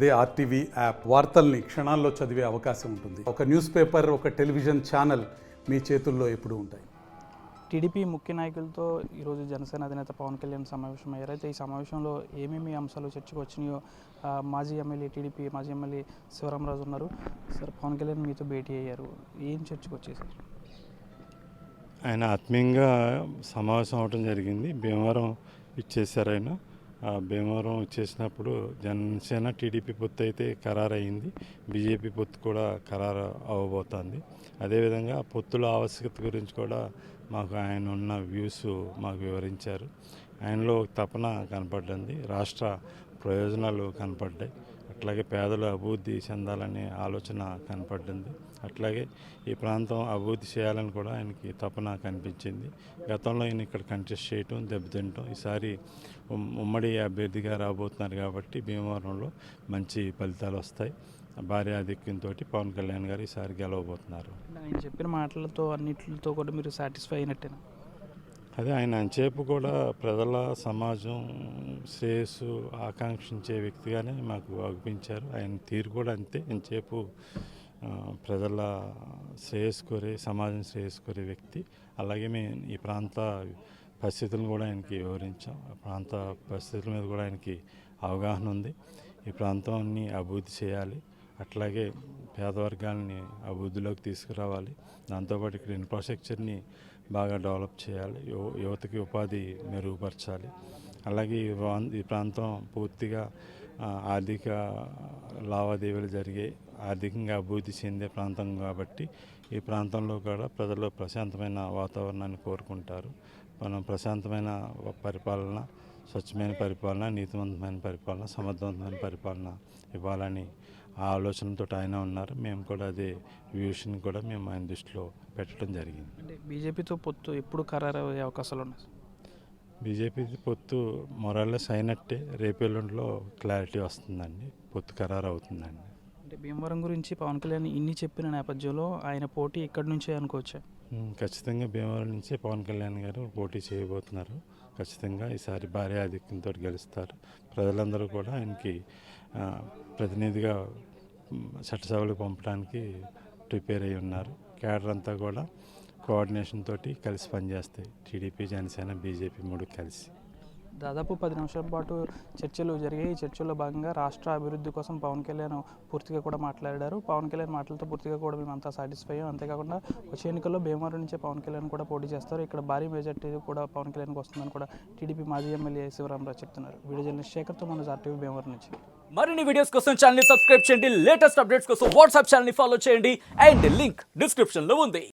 అదే RTV app వార్తల్ని క్షణాల్లో చదివే అవకాశం ఉంటుంది. ఒక న్యూస్ పేపర్, ఒక టెలివిజన్ ఛానల్ మీ చేతుల్లో ఎప్పుడూ ఉంటాయి. టీడీపీ ముఖ్య నాయకులతో ఈరోజు జనసేన అధినేత పవన్ కళ్యాణ్ సమావేశం అయ్యారు. అయితే ఈ సమావేశంలో ఏమేమి అంశాలు చర్చకు వచ్చినాయో మాజీ ఎమ్మెల్యే టీడీపీ మాజీ ఎమ్మెల్యే శివరామరాజు ఉన్నారు. సార్, పవన్ కళ్యాణ్ మీతో భేటీ అయ్యారు, ఏం చర్చకు వచ్చేసారు? ఆయన ఆత్మీయంగా సమావేశం అవడం జరిగింది. భీమవరం ఇచ్చేశారు. ఆయన భీమవరం ఇచ్చేసినప్పుడు జనసేన టీడీపీ పొత్తు అయితే ఖరారు అయింది. బీజేపీ పొత్తు కూడా ఖరారు అవ్వబోతోంది. అదేవిధంగా పొత్తుల ఆవశ్యకత గురించి కూడా మాకు ఆయన ఉన్న వ్యూస్ మాకు వివరించారు. ఆయనలో తపన కనపడ్డింది, రాష్ట్ర ప్రయోజనాలు కనపడ్డాయి, అట్లాగే పేదలు అభివృద్ధి చెందాలనే ఆలోచన కనపడింది. అట్లాగే ఈ ప్రాంతం అభివృద్ధి చేయాలని కూడా ఆయనకి తపన కనిపించింది. గతంలో ఆయన ఇక్కడ కంటెస్ట్ చేయటం, దెబ్బతింటాం, ఈసారి ఉమ్మడి అభ్యర్థిగా రాబోతున్నారు కాబట్టి భీమవరంలో మంచి ఫలితాలు వస్తాయి. భారీ ఆధిక్యంతో పవన్ కళ్యాణ్ గారు ఈసారి గెలవబోతున్నారు. ఆయన చెప్పిన మాటలతో అన్నిటితో కూడా మీరు సాటిస్ఫై అయినట్టేనా? అదే, ఆయన అంచేపు కూడా ప్రజల సమాజం శ్రేయస్సు ఆకాంక్షించే వ్యక్తిగానే మాకు అనిపించారు. ఆయన తీరు కూడా అంతే, అంచేపు ప్రజల శ్రేయస్సు కోరే, సమాజం శ్రేయస్సు కోరే వ్యక్తి. అలాగే మేము ఈ ప్రాంత పరిస్థితులను కూడా ఆయనకి వివరించాం. ప్రాంత పరిస్థితుల మీద కూడా ఆయనకి అవగాహన ఉంది. ఈ ప్రాంతాన్ని అభివృద్ధి చేయాలి, అట్లాగే పేదవర్గాలని అభివృద్ధిలోకి తీసుకురావాలి, దాంతోపాటు ఇక్కడ ఇన్ఫ్రాస్ట్రక్చర్ని బాగా డెవలప్ చేయాలి, యువతకి ఉపాధి మెరుగుపరచాలి. అలాగే ఈ ప్రాంతం పూర్తిగా ఆర్థిక లావాదేవీలు జరిగే, ఆర్థికంగా అభివృద్ధి చెందే ప్రాంతం కాబట్టి ఈ ప్రాంతంలో కూడా ప్రజలు ప్రశాంతమైన వాతావరణాన్ని కోరుకుంటారు. మనం ప్రశాంతమైన పరిపాలన, స్వచ్ఛమైన పరిపాలన, నీతివంతమైన పరిపాలన, సమర్థవంతమైన పరిపాలన ఇవ్వాలని ఆ ఆలోచనతో ఆయన ఉన్నారు. మేము కూడా అదే వ్యూషన్ కూడా మేము ఆయన దృష్టిలో పెట్టడం జరిగింది. అంటే బీజేపీతో పొత్తు ఎప్పుడు ఖరారు అయ్యే అవకాశాలు ఉన్నాయి? బీజేపీ పొత్తు మొరాలెస్ అయినట్టే, రేపెల్లుండిలో క్లారిటీ వస్తుందండి, పొత్తు ఖరారు అవుతుందండి. అంటే భీమవరం గురించి పవన్ కళ్యాణ్ ఇన్ని చెప్పిన నేపథ్యంలో ఆయన పోటీ ఇక్కడి నుంచే అనుకోవచ్చా? ఖచ్చితంగా భీమవరం నుంచే పవన్ కళ్యాణ్ గారు పోటీ చేయబోతున్నారు. ఖచ్చితంగా ఈసారి భారీ ఆధిక్యంతో గెలుస్తారు. ప్రజలందరూ కూడా ఆయనకి ప్రతినిధిగా చట్టసభలకు పంపడానికి ప్రిపేర్ అయి ఉన్నారు. క్యాడర్ అంతా కూడా కోఆర్డినేషన్ తోటి కలిసి పనిచేస్తాయి. టీడీపీ, జనసేన, బీజేపీ మూడు కలిసి. దాదాపు 10 నిమిషాల పాటు చర్చలు జరిగాయి. ఈ చర్చల్లో భాగంగా రాష్ట్ర అభివృద్ధి కోసం పవన్ కళ్యాణ్ పూర్తిగా కూడా మాట్లాడారు. పవన్ కళ్యాణ్ మాటలతో పూర్తిగా కూడా మేమంతా సాటిస్ఫై అయ్యాం. అంతేకాకుండా వచ్చే ఎన్నికల్లో భీమవరం నుంచే పవన్ కళ్యాణ్ కూడా పోటీ చేస్తారు. ఇక్కడ భారీ మెజార్టీ కూడా పవన్ కళ్యాణ్కి వస్తుందని కూడా టీడీపీ మాజీ ఎమ్మెల్యే శివరామరాజు చెప్తున్నారు. వీడియో జర్నలిస్ట్ శేఖర్తో మన ఆర్టీవీ భీమవరం నుంచి. మరిన్ని వీడియోస్ కోసం ఛానల్ ని సబ్స్క్రైబ్ చేయండి. లేటెస్ట్ అప్డేట్స్ కోసం వాట్సాప్ ఛానల్ ని ఫాలో చేయండి. అండ్ లింక్ డిస్క్రిప్షన్ లో ఉంది.